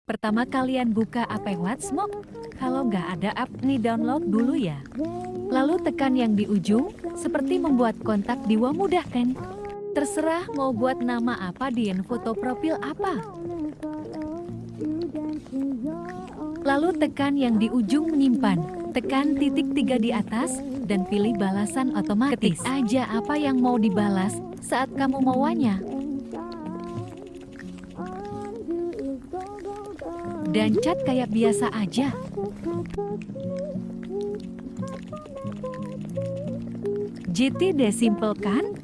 Pertama kalian buka app WhatsApp, kalau nggak ada app nih download dulu ya. Lalu tekan yang di ujung, seperti membuat kontak di mudah kan? Terserah mau buat nama apa dan foto profil apa. Lalu tekan yang di ujung menyimpan, tekan titik 3 di atas, dan pilih balasan otomatis. Ketik aja apa yang mau dibalas saat kamu maunya. Dan chat kayak biasa aja. GT deh simple kan?